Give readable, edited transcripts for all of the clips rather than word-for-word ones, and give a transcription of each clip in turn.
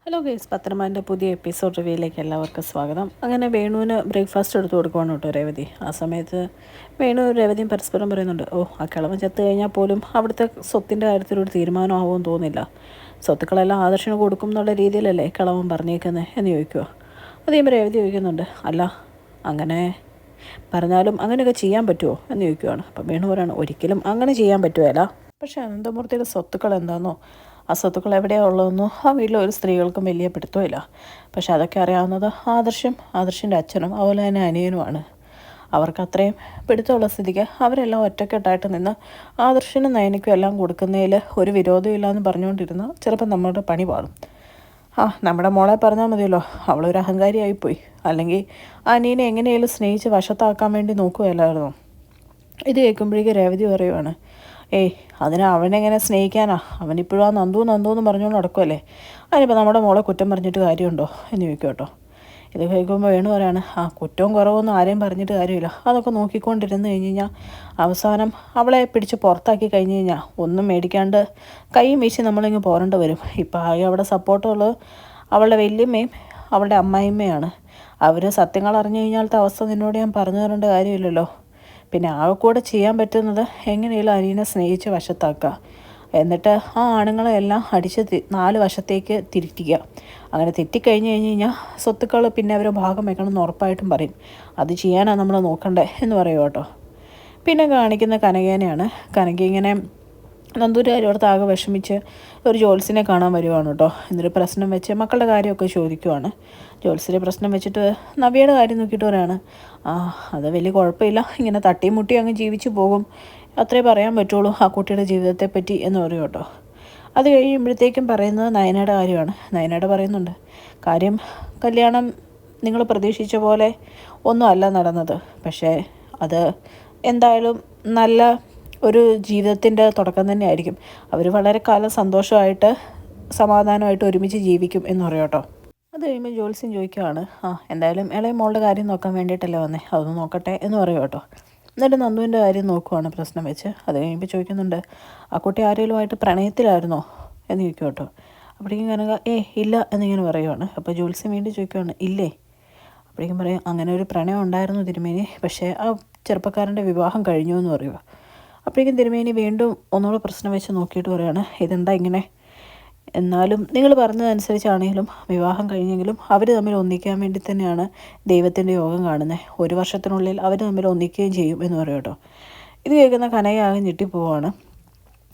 Hello guys, പത്രമാൻ്റെ പുതിയ episode റിവ്യൂയിലേക്ക് എല്ലാവർക്കും സ്വാഗതം. അങ്ങനെ വേണുവിന് ബ്രേക്ക്ഫാസ്റ്റ് എടുത്ത് കൊടുക്കുവാണ് കേട്ടോ രേവതി. ആ സമയത്ത് വേണു രേവതിയും പരസ്പരം പറയുന്നുണ്ട്, ആ കിളവൻ ചത്ത് കഴിഞ്ഞാൽ പോലും അവിടുത്തെ സ്വത്തിൻ്റെ കാര്യത്തിലൊരു തീരുമാനമാവുമെന്ന് തോന്നില്ല. സ്വത്തുക്കളെല്ലാം ആദർശന് കൊടുക്കും എന്നുള്ള രീതിയിലല്ലേ കിളവൻ പറഞ്ഞേക്കുന്നത് എന്ന് ചോദിക്കുക. അതേം രേവതി ചോദിക്കുന്നുണ്ട്, അല്ല അങ്ങനെ പറഞ്ഞാലും അങ്ങനെയൊക്കെ ചെയ്യാൻ പറ്റുമോ എന്ന് ചോദിക്കുകയാണ്. അപ്പം വേണു പറയാണ്, ഒരിക്കലും അങ്ങനെ ചെയ്യാൻ പറ്റുകയില്ല. പക്ഷേ അനന്തമൂർത്തിയുടെ സ്വത്തുക്കൾ എന്താണെന്നോ ആ സ്വത്തുക്കൾ എവിടെയാണ് ഉള്ളതെന്നോ ആ വീട്ടിലെ ഒരു സ്ത്രീകൾക്കും വലിയ പിടുത്തമില്ല. പക്ഷെ അതൊക്കെ അറിയാവുന്നത് ആദർശിൻ്റെ അച്ഛനും അതുപോലെ തന്നെ അനിയനുമാണ്. അവർക്ക് അത്രയും പിടുത്തമുള്ള സ്ഥിതിക്ക് അവരെല്ലാം ഒറ്റക്കെട്ടായിട്ട് നിന്ന് ആദർശനും നയനയ്ക്കും എല്ലാം കൊടുക്കുന്നതിൽ ഒരു വിരോധമില്ല എന്ന് പറഞ്ഞുകൊണ്ടിരുന്ന ചിലപ്പോൾ നമ്മുടെ പണി പാടും. നമ്മുടെ മോളെ പറഞ്ഞാൽ മതിയല്ലോ, അവളൊരു അഹങ്കാരിയായിപ്പോയി. അല്ലെങ്കിൽ അനിയനെ എങ്ങനെയാലും സ്നേഹിച്ച് വശത്താക്കാൻ വേണ്ടി നോക്കുകയല്ലായിരുന്നോ. ഇത് കേൾക്കുമ്പോഴേക്കും രേവതി പറയുവാണ്, അതിന് അവനെങ്ങനെ സ്നേഹിക്കാനാ, അവനിപ്പോഴും ആ നന്ദു എന്ന് പറഞ്ഞുകൊണ്ട് നടക്കുമല്ലേ, അതിനിപ്പോൾ നമ്മുടെ മോളെ കുറ്റം പറഞ്ഞിട്ട് കാര്യമുണ്ടോ എന്ന് ചോദിക്കും കേട്ടോ. ഇത് കേൾക്കുമ്പോൾ വേണു പറയാണ്, കുറ്റവും കുറവൊന്നും ആരെയും പറഞ്ഞിട്ട് കാര്യമില്ല. അതൊക്കെ നോക്കിക്കൊണ്ടിരുന്ന് കഴിഞ്ഞ് കഴിഞ്ഞാൽ അവസാനം അവളെ പിടിച്ച് പുറത്താക്കി കഴിഞ്ഞ് കഴിഞ്ഞാൽ ഒന്നും മേടിക്കാണ്ട് കൈയും വീശി നമ്മളിങ്ങ് പോരേണ്ടി വരും. ഇപ്പം ആകെ അവിടെ സപ്പോർട്ടുള്ളത് അവളുടെ വല്യമ്മയും അവളുടെ അമ്മായിമ്മയാണ്. അവർ സത്യങ്ങൾ അറിഞ്ഞു കഴിഞ്ഞാലത്തെ അവസ്ഥ നിന്നോട് ഞാൻ പറഞ്ഞു തരേണ്ട കാര്യമില്ലല്ലോ. പിന്നെ ആൾക്കൂടെ ചെയ്യാൻ പറ്റുന്നത് എങ്ങനെയെങ്കിലും അനിയനെ സ്നേഹിച്ച് വശത്താക്കുക, എന്നിട്ട് ആ ആണുങ്ങളെല്ലാം അടിച്ച് 4 വശത്തേക്ക് തിരുത്തിക്കുക. അങ്ങനെ തെറ്റിക്കഴിഞ്ഞ് കഴിഞ്ഞാൽ സ്വത്തുക്കൾ പിന്നെ അവർ ഭാഗം വെക്കണമെന്ന് ഉറപ്പായിട്ടും പറയും. അത് ചെയ്യാനാണ് നമ്മൾ നോക്കണ്ടേ എന്ന് പറയും കേട്ടോ. പിന്നെ കാണിക്കുന്ന കനകേനെയാണ്. കനക ഇങ്ങനെ നന്ദൂൻ്റെ കാര്യോടത്ത് ആകെ വിഷമിച്ച് ഒരു ജോത്സ്യനെ കാണാൻ വരുവാണ് കേട്ടോ. എന്നിട്ട് പ്രശ്നം വെച്ച് മക്കളുടെ കാര്യമൊക്കെ ചോദിക്കുവാണ്. ജോത്സ്യൻ്റെ പ്രശ്നം വെച്ചിട്ട് നവ്യയുടെ കാര്യം നോക്കിയിട്ട് പറയാണ്, അത് വലിയ കുഴപ്പമില്ല, ഇങ്ങനെ തട്ടിയും മുട്ടിയും അങ്ങ് ജീവിച്ചു പോകും, അത്രേ പറയാൻ പറ്റുള്ളൂ ആ കുട്ടിയുടെ ജീവിതത്തെ പറ്റി എന്ന് പറയും കേട്ടോ. അത് കഴിയുമ്പോഴത്തേക്കും പറയുന്നത് നയനയുടെ കാര്യമാണ്. നയനയുടെ പറയുന്നുണ്ട്, കാര്യം കല്യാണം നിങ്ങൾ പ്രതീക്ഷിച്ച പോലെ ഒന്നും അല്ല നടന്നത്. പക്ഷേ അത് എന്തായാലും നല്ല ഒരു ജീവിതത്തിൻ്റെ തുടക്കം തന്നെ ആയിരിക്കും. അവർ വളരെ കാലം സന്തോഷമായിട്ട് സമാധാനമായിട്ട് ഒരുമിച്ച് ജീവിക്കും എന്ന് പറയും കേട്ടോ. അത് കഴിയുമ്പോൾ ജോത്സ്യൻ ചോദിക്കുകയാണ്, എന്തായാലും ഇളയ മോളുടെ കാര്യം നോക്കാൻ വേണ്ടിയിട്ടല്ലേ വന്നേ, അതൊന്ന് നോക്കട്ടെ എന്ന് പറയും കേട്ടോ. എന്നിട്ട് നന്ദുവിൻ്റെ കാര്യം നോക്കുവാണ് പ്രശ്നം വെച്ച്. അത് കഴിയുമ്പോൾ ചോദിക്കുന്നുണ്ട്, ആ കുട്ടി ആരെങ്കിലുമായിട്ട് പ്രണയത്തിലായിരുന്നോ എന്ന് ചോദിക്കും കേട്ടോ. അപ്പോഴേക്കും കനക ഇല്ല എന്നിങ്ങനെ പറയുവാണ്. അപ്പോൾ ജോത്സ്യൻ വീണ്ടും ചോദിക്കുകയാണ്, ഇല്ലേ? അപ്പോഴേക്കും പറയും, അങ്ങനെ ഒരു പ്രണയം ഉണ്ടായിരുന്നു തിരുമേനി, പക്ഷേ ആ ചെറുപ്പക്കാരൻ്റെ വിവാഹം കഴിഞ്ഞു എന്ന് പറയുക. അപ്പോഴേക്കും തിരുമേനി വീണ്ടും ഒന്നുകൂടെ പ്രശ്നം വെച്ച് നോക്കിയിട്ട് പറയുകയാണ്, ഇതെന്താ ഇങ്ങനെ? എന്നാലും നിങ്ങൾ പറഞ്ഞതനുസരിച്ചാണെങ്കിലും വിവാഹം കഴിഞ്ഞെങ്കിലും അവർ തമ്മിൽ ഒന്നിക്കാൻ വേണ്ടി തന്നെയാണ് ദൈവത്തിൻ്റെ യോഗം കാണുന്നത്. 1 വർഷത്തിനുള്ളിൽ അവർ തമ്മിൽ ഒന്നിക്കുകയും ചെയ്യും എന്ന് പറയും കേട്ടോ. ഇത് കേൾക്കുന്ന കനകയാകെ ഞെട്ടിപ്പോവാണ്.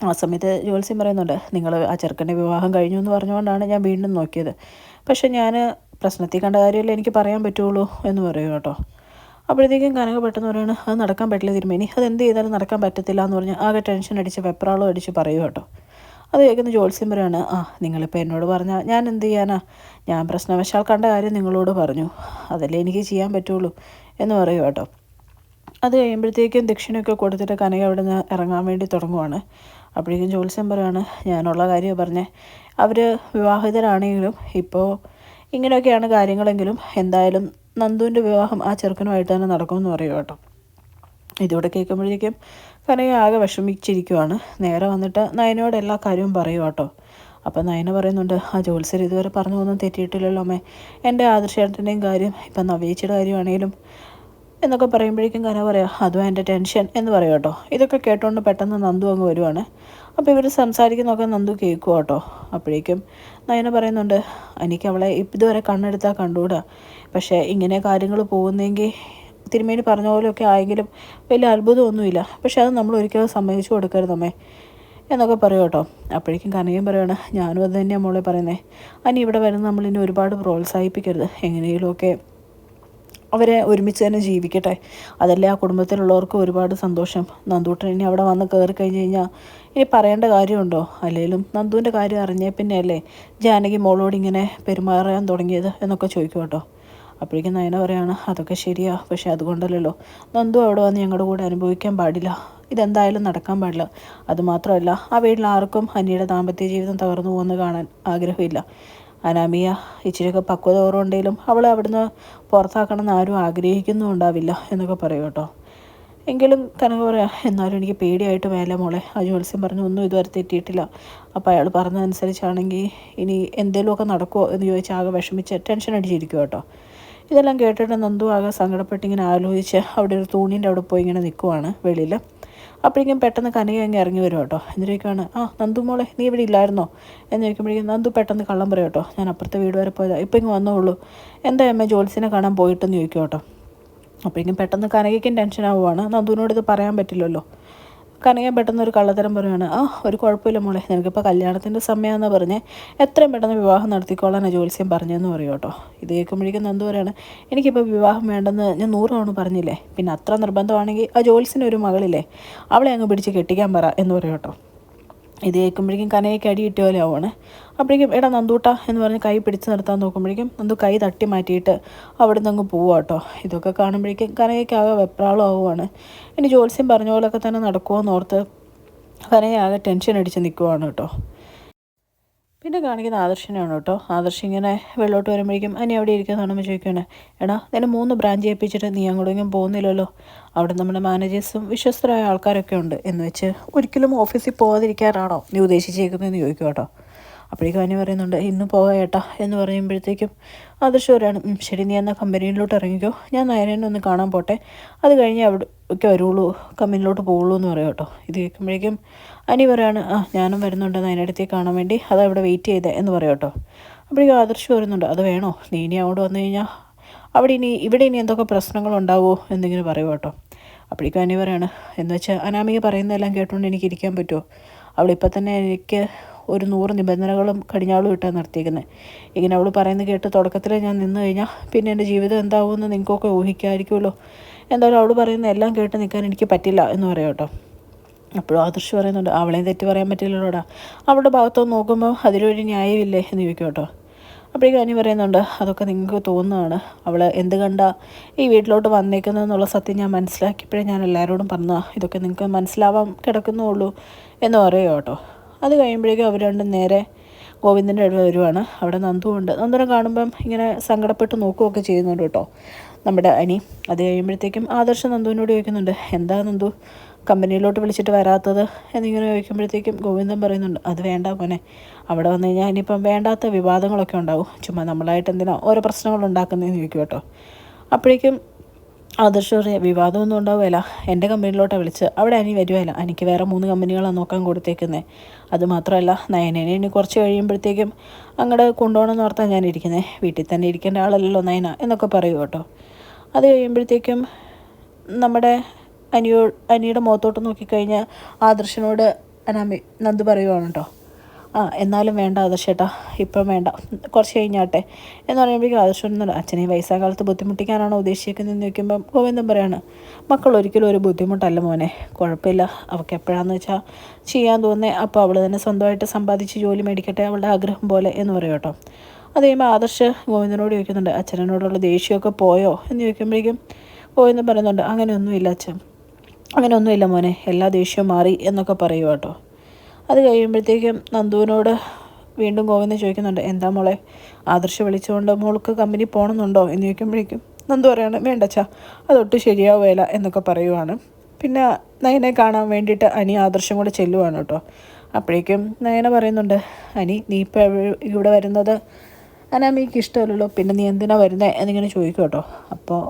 ആ സമയത്ത് ജോത്സ്യം പറയുന്നുണ്ട്, നിങ്ങൾ ആ ചെറുക്കൻ്റെ വിവാഹം കഴിഞ്ഞു എന്ന് പറഞ്ഞുകൊണ്ടാണ് ഞാൻ വീണ്ടും നോക്കിയത്. പക്ഷേ ഞാൻ പ്രശ്നത്തിൽ കണ്ട കാര്യമല്ലേ എനിക്ക് പറയാൻ പറ്റുള്ളൂ എന്ന് പറയും കേട്ടോ. അപ്പോഴത്തേക്കും കനക പെട്ടെന്ന് പറയുകയാണ്, അത് നടക്കാൻ പറ്റില്ല തിരുമേനി, അതെന്ത് ചെയ്താലും നടക്കാൻ പറ്റത്തില്ല എന്ന് പറഞ്ഞ് ആകെ ടെൻഷൻ അടിച്ച് വെപ്രാളം അടിച്ച് പറയും കേട്ടോ. അത് കേൾക്കുന്ന ജോത്സ്യം പറയാണ്, നിങ്ങളിപ്പോൾ എന്നോട് പറഞ്ഞാൽ ഞാൻ എന്ത് ചെയ്യാനാ, ഞാൻ പ്രശ്നവശാൽ കണ്ട കാര്യം നിങ്ങളോട് പറഞ്ഞു, അതല്ലേ എനിക്ക് ചെയ്യാൻ പറ്റുള്ളൂ എന്ന് പറയും കേട്ടോ. അത് കഴിയുമ്പോഴത്തേക്കും ദക്ഷിണയൊക്കെ കൊടുത്തിട്ട് കനക അവിടെ നിന്ന് ഇറങ്ങാൻ വേണ്ടി തുടങ്ങുവാണ്. അപ്പോഴേക്കും ജോത്സ്യം പറയാണ്, ഞാനുള്ള കാര്യമാണ് പറഞ്ഞേ, അവർ വിവാഹിതരാണെങ്കിലും ഇപ്പോൾ ഇങ്ങനെയൊക്കെയാണ് കാര്യങ്ങളെങ്കിലും എന്തായാലും നന്ദുവിൻ്റെ വിവാഹം ആ ചെറുക്കനുമായിട്ട് തന്നെ നടക്കുമെന്ന് പറയും കേട്ടോ. ഇതിവിടെ കേൾക്കുമ്പോഴേക്കും കനക ആകെ വിഷമിച്ചിരിക്കുവാണ്. നേരെ വന്നിട്ട് നയനോട് എല്ലാ കാര്യവും പറയും കേട്ടോ. അപ്പം നയന പറയുന്നുണ്ട്, ജോത്സ്യർ ഇതുവരെ പറഞ്ഞു ഒന്നും തെറ്റിയിട്ടില്ലല്ലോ അമ്മേ, എൻ്റെ ആദർശേട്ടൻ്റെയും കാര്യം ഇപ്പം നവീച്ചയുടെ കാര്യമാണെങ്കിലും എന്നൊക്കെ പറയുമ്പോഴേക്കും കനക പറയാം, അതും എൻ്റെ ടെൻഷൻ എന്ന് പറയും കേട്ടോ. ഇതൊക്കെ കേട്ടോണ്ട് പെട്ടെന്ന് നന്ദു അങ്ങ് വരുവാണ്. അപ്പോൾ ഇവർ സംസാരിക്കുന്നതൊക്കെ നന്ദു കേൾക്കും കേട്ടോ. അപ്പോഴേക്കും നയന പറയുന്നുണ്ട്, എനിക്ക് അവളെ ഇതുവരെ കണ്ണെടുത്താൽ കണ്ടുകൂടാ, പക്ഷേ ഇങ്ങനെ കാര്യങ്ങൾ പോകുന്നെങ്കിൽ തിരുമേനി പറഞ്ഞ പോലെയൊക്കെ ആയെങ്കിലും വലിയ അത്ഭുതമൊന്നുമില്ല, പക്ഷെ അത് നമ്മൾ ഒരിക്കലും സമ്മതിച്ചു കൊടുക്കരുത് അമ്മേ എന്നൊക്കെ പറയും കേട്ടോ. അപ്പോഴേക്കും കനകയും പറയുകയാണ്, ഞാനും അത് തന്നെയാണ് മോളെ പറയുന്നത്, അനി ഇവിടെ വരുന്ന നമ്മളിനി ഒരുപാട് പ്രോത്സാഹിപ്പിക്കരുത്, എങ്ങനെയെങ്കിലുമൊക്കെ അവരെ ഒരുമിച്ച് തന്നെ ജീവിക്കട്ടെ, അതല്ലേ ആ കുടുംബത്തിലുള്ളവർക്ക് ഒരുപാട് സന്തോഷം. നന്ദൂട്ടൻ ഇനി അവിടെ വന്ന് കയറി കഴിഞ്ഞ് കഴിഞ്ഞാൽ ഇനി പറയേണ്ട കാര്യമുണ്ടോ? അല്ലെങ്കിലും നന്ദുവിൻ്റെ കാര്യം അറിഞ്ഞേ പിന്നെയല്ലേ ജാനകി മോളോട് ഇങ്ങനെ പെരുമാറാൻ തുടങ്ങിയത് എന്നൊക്കെ ചോദിക്കും കേട്ടോ. അപ്പോഴേക്കും നയന പറയാണ്, അതൊക്കെ ശരിയാ, പക്ഷേ അതുകൊണ്ടല്ലല്ലോ നന്ദു അവിടെ വന്ന് ഞങ്ങളുടെ കൂടെ അനുഭവിക്കാൻ പാടില്ല, ഇതെന്തായാലും നടക്കാൻ പാടില്ല. അതുമാത്രമല്ല ആ വീട്ടിൽ ആർക്കും അനിയുടെ ദാമ്പത്യ ജീവിതം തകർന്നു പോകുന്ന കാണാൻ ആഗ്രഹമില്ല. അനാമിയ ഇച്ചിരിയൊക്കെ പക്വത ഓർമ്മയുണ്ടെങ്കിലും അവളെ അവിടുന്ന് പുറത്താക്കണമെന്ന് ആരും ആഗ്രഹിക്കുന്നും ഉണ്ടാവില്ല എന്നൊക്കെ പറയും കേട്ടോ. എങ്കിലും കനക പറയാം, എന്നാലും എനിക്ക് പേടിയായിട്ട് മേലെ മോളെ. ആ ജ്യോത്സ്യം പറഞ്ഞു ഒന്നും ഇതുവരെ തെറ്റിയിട്ടില്ല. അപ്പോൾ അയാൾ പറഞ്ഞതനുസരിച്ചാണെങ്കിൽ ഇനി എന്തെങ്കിലുമൊക്കെ നടക്കുമോ എന്ന് ചോദിച്ചാൽ ആകെ വിഷമിച്ച് ടെൻഷൻ അടിച്ചിരിക്കും കേട്ടോ. ഇതെല്ലാം കേട്ടിട്ട് നന്ദു ആകെ സങ്കടപ്പെട്ട് ഇങ്ങനെ ആലോചിച്ച് അവിടെ ഒരു തൂണിൻ്റെ അവിടെ പോയി ഇങ്ങനെ നിൽക്കുവാണ് വെളിയിൽ. അപ്പോഴേക്കും പെട്ടെന്ന് കനക അങ്ങ് ഇറങ്ങി വരും കേട്ടോ. എന്നിട്ടേക്കാണ്, ആ നന്ദു മോളെ നീ ഇവിടെ ഇല്ലായിരുന്നോ എന്ന് ചോദിക്കുമ്പോഴേക്കും നന്ദു പെട്ടെന്ന് കള്ളം പറയും കേട്ടോ, ഞാൻ അപ്പുറത്തെ വീട് വരെ പോയതാണ്, ഇപ്പം ഇങ്ങ് വന്നോളൂ, എന്താ അമ്മ ജ്യോത്സ്യനെ കാണാൻ പോയിട്ടെന്ന് ചോദിക്കും കേട്ടോ. അപ്പോഴേക്കും പെട്ടെന്ന് കനകയ്ക്കും ടെൻഷൻ ആവുകയാണ്. നന്ദുവിനോട് ഇത് പറയാൻ പറ്റില്ലല്ലോ. കനക പെട്ടെന്ന് ഒരു കള്ളത്തരം പറയുകയാണ്, ആ ഒരു കുഴപ്പമില്ല മോളെ, നിനക്കിപ്പോൾ കല്യാണത്തിൻ്റെ സമയമാണെന്ന് പറഞ്ഞ് എത്രയും പെട്ടെന്ന് വിവാഹം നടത്തിക്കോളാൻ ജ്യോത്സ്യം പറഞ്ഞതെന്ന് പറയും കേട്ടോ. ഇത് കേൾക്കുമ്പോഴേക്കും നന്ദു പറയാണ്, എനിക്കിപ്പോൾ വിവാഹം വേണ്ടെന്ന് ഞാൻ 100 തവണ പറഞ്ഞില്ലേ, പിന്നെ അത്ര നിർബന്ധമാണെങ്കിൽ ആ ജ്യോത്സ്യനൊരു മകളില്ലേ, അവളെ അങ്ങ് പിടിച്ച് കെട്ടിക്കാൻ പറ എന്ന് പറയും കേട്ടോ. ഇത് കേൾക്കുമ്പോഴേക്കും കനകയ്ക്ക് അടി കിട്ടിയ പോലെ ആവുകയാണ്. അപ്പോഴേക്കും എടാ നന്ദൂട്ട എന്ന് പറഞ്ഞ് കൈ പിടിച്ച് നിർത്താൻ നോക്കുമ്പോഴേക്കും നന്ദു കൈ തട്ടി മാറ്റിയിട്ട് അവിടെ നിന്ന് അങ്ങ് പോവുക കേട്ടോ. ഇതൊക്കെ കാണുമ്പോഴേക്കും കനകയ്ക്കാകെ വെപ്രാളം ആവുകയാണ്. ഇനി ജ്യോത്സ്യം പറഞ്ഞ പോലൊക്കെ തന്നെ നടക്കുമോ എന്നോർത്ത് കനകയാകെ ടെൻഷൻ അടിച്ച് നിൽക്കുവാണ് കേട്ടോ. പിന്നെ കാണിക്കുന്ന ആദർശനാണ് കേട്ടോ. ആദർശ് ഇങ്ങനെ വെള്ളോട്ട് വരുമ്പോഴേക്കും അനി അവിടെ ഇരിക്കുന്ന കാണുമ്പോൾ ചോദിക്കുകയാണ്, എടാ നിന്നെ 3 ബ്രാഞ്ച് ഏൽപ്പിച്ചിട്ട് നീ അങ്ങോട്ടെങ്കിലും പോകുന്നില്ലല്ലോ, അവിടെ നമ്മുടെ മാനേജേഴ്സും വിശ്വസ്തരായ ആൾക്കാരൊക്കെ ഉണ്ട് എന്ന് വെച്ച് ഒരിക്കലും ഓഫീസിൽ പോകാതിരിക്കാനാണോ നീ ഉദ്ദേശിച്ചേക്കുന്നതെന്ന് ചോദിക്കും കേട്ടോ. അപ്പോഴേക്കും അനി പറയുന്നുണ്ട്, ഇന്ന് പോകാം ഏട്ടാ എന്ന് പറയുമ്പോഴത്തേക്കും ആദർശ് പറയാണ്, ശരി നീ എന്നാൽ കമ്പനിയിലോട്ട് ഇറങ്ങിക്കോ, ഞാൻ നയനെ ഒന്ന് കാണാൻ പോട്ടെ, അത് കഴിഞ്ഞ് അവിടെ ഒക്കെ വരുള്ളൂ, കമ്പനിയിലോട്ട് പോകുള്ളൂ എന്ന് പറയും കേട്ടോ. ഇത് കേൾക്കുമ്പോഴേക്കും അനി പറയാണ്, ആ ഞാനും വരുന്നുണ്ട് നയനടുത്തേക്ക് കാണാൻ വേണ്ടി, അതാ ഇവിടെ വെയിറ്റ് ചെയ്തേ എന്ന് പറയും കേട്ടോ. അപ്പോഴേക്കും ആദർശ് വരുന്നുണ്ട്, അത് വേണോ, നീ ഇനി അങ്ങോട്ട് വന്നു കഴിഞ്ഞാൽ ഇവിടെ ഇനി എന്തൊക്കെ പ്രശ്നങ്ങളുണ്ടാവുമോ എന്നിങ്ങനെ പറയും കേട്ടോ. അപ്പോഴേക്കും അനി പറയാണ്, എന്ന് വെച്ചാൽ അനാമിക പറയുന്നതെല്ലാം കേട്ടുകൊണ്ട് എനിക്ക് ഇരിക്കാൻ പറ്റുമോ, അവളിപ്പോൾ തന്നെ എനിക്ക് ഒരു 100 നിബന്ധനകളും കടിഞ്ഞാളും ഇട്ടാണ് നിർത്തിയിരിക്കുന്നത്. ഇങ്ങനെ അവൾ പറയുന്നത് കേട്ട് തുടക്കത്തിൽ ഞാൻ നിന്ന് കഴിഞ്ഞാൽ പിന്നെ എൻ്റെ ജീവിതം എന്താവുമെന്ന് നിങ്ങൾക്കൊക്കെ ഊഹിക്കാമായിരിക്കുമല്ലോ. എന്തായാലും അവൾ പറയുന്ന എല്ലാം കേട്ട് നിൽക്കാൻ എനിക്ക് പറ്റില്ല എന്ന് പറയാം കേട്ടോ. അപ്പോഴും ആദർശ് പറയുന്നുണ്ട്, അവളെയും തെറ്റ് പറയാൻ പറ്റില്ലല്ലോടാ, അവളുടെ ഭാഗത്തുനിന്ന് നോക്കുമ്പോൾ അതിലൊരു ന്യായമില്ലേ എന്ന് ചോദിക്കും കേട്ടോ. അപ്പോഴേക്കും അനി പറയുന്നുണ്ട്, അതൊക്കെ നിങ്ങൾക്ക് തോന്നുന്നതാണ്, അവൾ എന്ത് കണ്ടാ ഈ വീട്ടിലോട്ട് വന്നേക്കുന്നതെന്നുള്ള സത്യം ഞാൻ മനസ്സിലാക്കിയപ്പോഴേ ഞാൻ എല്ലാവരോടും പറഞ്ഞാൽ ഇതൊക്കെ നിങ്ങൾക്ക് മനസ്സിലാവാൻ കിടക്കുന്നുള്ളൂ എന്ന് പറയുമോ കേട്ടോ. അത് കഴിയുമ്പോഴേക്കും അവർ രണ്ടും നേരെ ഗോവിന്ദൻ്റെ അടുത്ത് വരുവാണ്. അവിടെ നന്ദുവുണ്ട്. നന്ദുനെ കാണുമ്പം ഇങ്ങനെ സങ്കടപ്പെട്ട് നോക്കുകയൊക്കെ ചെയ്യുന്നുണ്ട് കേട്ടോ നമ്മുടെ അനി. അത് കഴിയുമ്പോഴത്തേക്കും ആദർശ് നന്ദുവിനോട് ചോദിക്കുന്നുണ്ട്, എന്താ നന്ദു കമ്പനിയിലോട്ട് വിളിച്ചിട്ട് വരാത്തത് എന്നിങ്ങനെ ചോദിക്കുമ്പോഴത്തേക്കും ഗോവിന്ദൻ പറയുന്നുണ്ട്, അത് വേണ്ട മോനെ, അവിടെ വന്നു കഴിഞ്ഞാൽ ഇനിയിപ്പം വേണ്ടാത്ത വിവാദങ്ങളൊക്കെ ഉണ്ടാവും, ചുമ്മാ നമ്മളായിട്ട് എന്തിനാ ഓരോ പ്രശ്നങ്ങൾ ഉണ്ടാക്കുന്നതെന്ന് ചോദിക്കും കേട്ടോ. അപ്പോഴേക്കും ആദർശ് പറയാം, വിവാദമൊന്നും ഉണ്ടാവുകയില്ല, എൻ്റെ കമ്പനിയിലോട്ടാണ് വിളിച്ച്, അവിടെ അനി വരുമല്ല, എനിക്ക് വേറെ 3 കമ്പനികളാണ് നോക്കാൻ കൊടുത്തേക്കുന്നത്. അതുമാത്രമല്ല നയനേനെ ഇനി കുറച്ച് കഴിയുമ്പോഴത്തേക്കും അങ്ങോട്ട് കൊണ്ടുപോകണമെന്ന് ഓർത്താണ് ഞാൻ ഇരിക്കുന്നത്, വീട്ടിൽ തന്നെ ഇരിക്കേണ്ട ആളല്ലല്ലോ നയന എന്നൊക്കെ പറയും കേട്ടോ. അത് കഴിയുമ്പോഴത്തേക്കും നമ്മുടെ അനിയുടെ മുഖത്തോട്ട് നോക്കിക്കഴിഞ്ഞാൽ ആദർശനോട് നന്ദു പറയുവാണ് കേട്ടോ, ആ എന്നാലും വേണ്ട ആദർശേട്ടാ, ഇപ്പം വേണ്ട, കുറച്ച് കഴിഞ്ഞാട്ടെ എന്ന് പറയുമ്പോഴേക്കും ആദർശം അച്ഛനെ വയസ്സാം കാലത്ത് ബുദ്ധിമുട്ടിക്കാനാണോ ഉദ്ദേശിക്കുന്നതെന്ന് ചോദിക്കുമ്പം ഗോവിന്ദൻ പറയാണ്, മക്കൾ ഒരിക്കലും ഒരു ബുദ്ധിമുട്ടല്ല മോനെ, കുഴപ്പമില്ല, അവൾക്ക് എപ്പോഴാണെന്ന് വെച്ചാൽ ചെയ്യാൻ തോന്നുന്നത് അപ്പോൾ അവൾ തന്നെ സ്വന്തമായിട്ട് സമ്പാദിച്ച് ജോലി മേടിക്കട്ടെ, അവളുടെ ആഗ്രഹം പോലെ എന്ന് പറയും കേട്ടോ. അത് കഴിയുമ്പോൾ ആദർശ് ഗോവിന്ദനോട് ചോദിക്കുന്നുണ്ട്, അച്ഛനോടുള്ള ദേഷ്യമൊക്കെ പോയോ എന്ന് ചോദിക്കുമ്പോഴേക്കും ഗോവിന്ദൻ പറയുന്നുണ്ട്, അങ്ങനെയൊന്നുമില്ല അച്ഛൻ, അങ്ങനെയൊന്നുമില്ല മോനെ, എല്ലാ ദേഷ്യവും മാറി എന്നൊക്കെ പറയും കേട്ടോ. അത് കഴിയുമ്പോഴത്തേക്കും നന്ദുവിനോട് വീണ്ടും ഗോവിന്ദൻ ചോദിക്കുന്നുണ്ട്, എന്താ മോളെ ആദർശ് വിളിച്ചുകൊണ്ട് മോൾക്ക് കമ്പനി പോകണമെന്നുണ്ടോ എന്ന് ചോദിക്കുമ്പോഴേക്കും നന്ദു പറയാണ്, വേണ്ടച്ചാ അതൊട്ടും ശരിയാവുകയില്ല എന്നൊക്കെ പറയുവാണ്. പിന്നെ നയനെ കാണാൻ വേണ്ടിയിട്ട് അനി ആദർശം കൂടെ ചെല്ലുവാണ് കേട്ടോ. അപ്പോഴേക്കും നയന പറയുന്നുണ്ട്, അനി നീ ഇപ്പോൾ ഇവിടെ വരുന്നത് അനാമിക്ക് ഇഷ്ടമല്ലല്ലോ, പിന്നെ നീ എന്തിനാണ് വരുന്നത് എന്നിങ്ങനെ ചോദിക്കും കേട്ടോ. അപ്പോൾ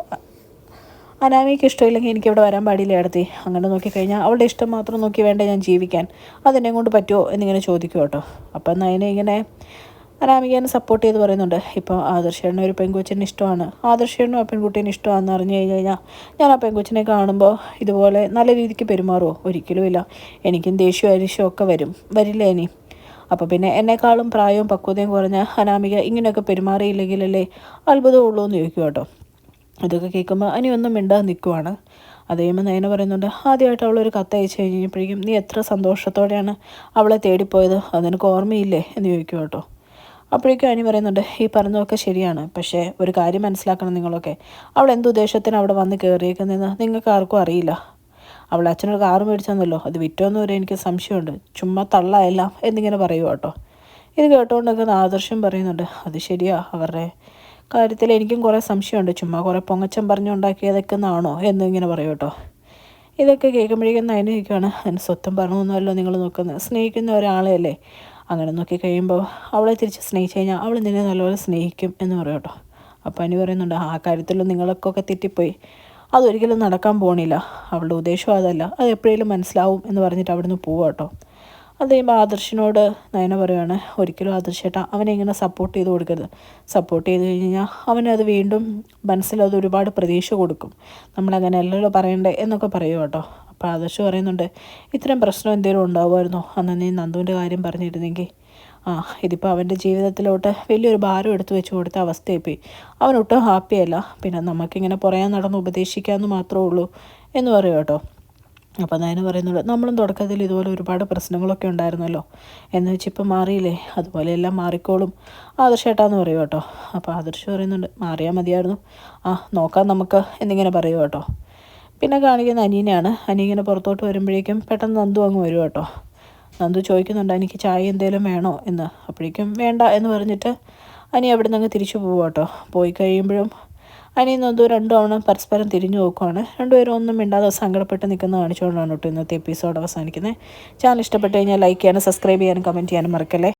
അനാമിക്ക് ഇഷ്ടമില്ലെങ്കിൽ എനിക്കിവിടെ വരാൻ പാടില്ല ഏടത്തി, അങ്ങനെ നോക്കിക്കഴിഞ്ഞാൽ അവളുടെ ഇഷ്ടം മാത്രം നോക്കി വേണ്ട ഞാൻ ജീവിക്കാൻ, അതെന്നെ കൊണ്ട് പറ്റുമോ എന്നിങ്ങനെ ചോദിക്കും കേട്ടോ. അപ്പം നയനെ ഇങ്ങനെ അനാമികനെ സപ്പോർട്ട് ചെയ്ത് പറയുന്നുണ്ട്, ഇപ്പോൾ ആദർശേണ്ണ ഒരു പെൺകൊച്ചിന് ഇഷ്ടമാണ്, ആദർശേണ്ണും ആ പെൺകുട്ടീനെ ഇഷ്ടമാണെന്ന് അറിഞ്ഞു കഴിഞ്ഞാൽ ഞാൻ ആ പെൺകൊച്ചിനെ കാണുമ്പോൾ ഇതുപോലെ നല്ല രീതിക്ക് പെരുമാറുമോ, ഒരിക്കലുമില്ല, എനിക്കും ദേഷ്യവും അരിശവും ഒക്കെ വരില്ല ഇനി. അപ്പോൾ പിന്നെ എന്നെക്കാളും പ്രായവും പക്വതയും കുറഞ്ഞ അനാമിക ഇങ്ങനെയൊക്കെ പെരുമാറിയില്ലെങ്കിലല്ലേ അത്ഭുതമുള്ളൂ എന്ന് ചോദിക്കും കേട്ടോ. ഇതൊക്കെ കേൾക്കുമ്പോൾ അനി ഒന്നും മിണ്ടാതെ നിൽക്കുവാണ്. അത് കഴിയുമ്പോൾ നയന പറയുന്നുണ്ട്, ആദ്യമായിട്ട് അവളൊരു കത്ത് അയച്ചു കഴിഞ്ഞപ്പോഴേക്കും നീ എത്ര സന്തോഷത്തോടെയാണ് അവളെ തേടിപ്പോയത്, അതെനിക്ക് ഓർമ്മയില്ലേ എന്ന് ചോദിക്കും കേട്ടോ. അപ്പോഴേക്കും അനി പറയുന്നുണ്ട്, ഈ പറഞ്ഞതൊക്കെ ശരിയാണ്, പക്ഷേ ഒരു കാര്യം മനസ്സിലാക്കണം നിങ്ങളൊക്കെ, അവൾ എന്തുദ്ദേശത്തിന് അവിടെ വന്ന് കയറിയേക്കുന്നതെന്ന് നിങ്ങൾക്ക് ആർക്കും അറിയില്ല. അവൾ അച്ഛനൊരു കാറ് മേടിച്ചെന്നല്ലോ, അത് വിറ്റോന്ന് വരെ എനിക്ക് സംശയമുണ്ട്, ചുമ്മാ തള്ളയെല്ലാം എന്നിങ്ങനെ പറയും കേട്ടോ. ഇത് കേട്ടുകൊണ്ടൊക്കെ ആദർശം പറയുന്നുണ്ട്, അത് ശരിയാ, അവരുടെ കാര്യത്തിൽ എനിക്കും കുറേ സംശയമുണ്ട്, ചുമ്മാ കുറേ പൊങ്ങച്ചം പറഞ്ഞുണ്ടാക്കിയതൊക്കെ എന്നാണോ എന്നിങ്ങനെ പറയും കേട്ടോ. ഇതൊക്കെ കേൾക്കുമ്പോഴേക്കും നയന് ചോദിക്കുകയാണ്, അതിന് സ്വത്തം പറഞ്ഞൊന്നുമല്ലോ നിങ്ങൾ നോക്കുന്നത്, സ്നേഹിക്കുന്ന ഒരാളെയല്ലേ. അങ്ങനെ നോക്കി കഴിയുമ്പോൾ അവളെ തിരിച്ച് സ്നേഹിച്ച് കഴിഞ്ഞാൽ അവൾ നിന്നെ നല്ലപോലെ സ്നേഹിക്കും എന്ന് പറയും കേട്ടോ. അപ്പോൾ അനി പറയുന്നുണ്ട്, ആ കാര്യത്തിൽ നിങ്ങൾക്കൊക്കെ തെറ്റിപ്പോയി, അതൊരിക്കലും നടക്കാൻ പോണില്ല, അവളുടെ ഉദ്ദേശം അതല്ല, അത് എപ്പോഴേലും മനസ്സിലാവും എന്ന് പറഞ്ഞിട്ട് അവിടുന്ന് പോവുക കേട്ടോ. അത് കഴിയുമ്പോൾ ആദർശിനോട് നയന പറയുകയാണ്, ഒരിക്കലും ആദർശേട്ടാ അവനെ ഇങ്ങനെ സപ്പോർട്ട് ചെയ്ത് കൊടുക്കരുത്. സപ്പോർട്ട് ചെയ്ത് കഴിഞ്ഞാൽ അവനത് വീണ്ടും മനസ്സിലത് ഒരുപാട് പ്രതീക്ഷ കൊടുക്കും, നമ്മളങ്ങനെ അല്ലല്ലോ പറയണ്ടേ എന്നൊക്കെ പറയുക കേട്ടോ. അപ്പോൾ ആദർശ് പറയുന്നുണ്ട്, ഇത്രയും പ്രശ്നം എന്തെങ്കിലും ഉണ്ടാവുമായിരുന്നോ അന്ന് നീ നന്ദുവിൻ്റെ കാര്യം പറഞ്ഞിരുന്നെങ്കിൽ. ഇതിപ്പോൾ അവൻ്റെ ജീവിതത്തിലോട്ട് വലിയൊരു ഭാരം എടുത്തു വെച്ച് കൊടുത്ത അവസ്ഥയായിപ്പോയി, അവനൊട്ടും ഹാപ്പിയല്ല, പിന്നെ നമുക്കിങ്ങനെ പുറയാൻ നടന്ന് ഉപദേശിക്കാമെന്ന് മാത്രമേ ഉള്ളൂ എന്ന് പറയും കേട്ടോ. അപ്പോൾ നയന പറയുന്നുണ്ട്, നമ്മളും തുടക്കത്തിൽ ഇതുപോലെ ഒരുപാട് പ്രശ്നങ്ങളൊക്കെ ഉണ്ടായിരുന്നല്ലോ, എന്ന് വെച്ചിപ്പോൾ മാറിയില്ലേ, അതുപോലെ എല്ലാം മാറിക്കോളും ആദർശേട്ടാന്ന് പറയും കേട്ടോ. അപ്പോൾ ആദർശ് പറയുന്നുണ്ട്, മാറിയാൽ മതിയായിരുന്നു, നോക്കാം നമുക്ക് എന്നിങ്ങനെ പറയും കേട്ടോ. പിന്നെ കാണിക്കുന്ന അനീനെയാണ്. അനി ഇങ്ങനെ പുറത്തോട്ട് വരുമ്പോഴേക്കും പെട്ടെന്ന് നന്ദു അങ്ങ് വരും കേട്ടോ. നന്ദു ചോദിക്കുന്നുണ്ട്, എനിക്ക് ചായ എന്തെങ്കിലും വേണോ എന്ന്. അപ്പോഴേക്കും വേണ്ട എന്ന് പറഞ്ഞിട്ട് അനി അവിടെ നിന്ന് അങ്ങ് തിരിച്ചു പോകും കേട്ടോ. പോയി കഴിയുമ്പോഴും അനിയും നന്ദു രണ്ടുതവണ പരസ്പരം തിരിഞ്ഞു നോക്കുവാണ്. രണ്ടുപേരും ഒന്നും മിണ്ടാതെ സങ്കടപ്പെട്ട് നിൽക്കുന്ന കാണിച്ചുകൊണ്ടാണ് കേട്ടോ ഇന്നത്തെ എപ്പിസോഡ് അവസാനിക്കുന്നത്. ചാനൽ ഇഷ്ടപ്പെട്ട് കഴിഞ്ഞാൽ ലൈക്ക് ചെയ്യാനും സബ്സ്ക്രൈബ് ചെയ്യാനും കമൻറ്റ് ചെയ്യാനും മറക്കല്ലേ.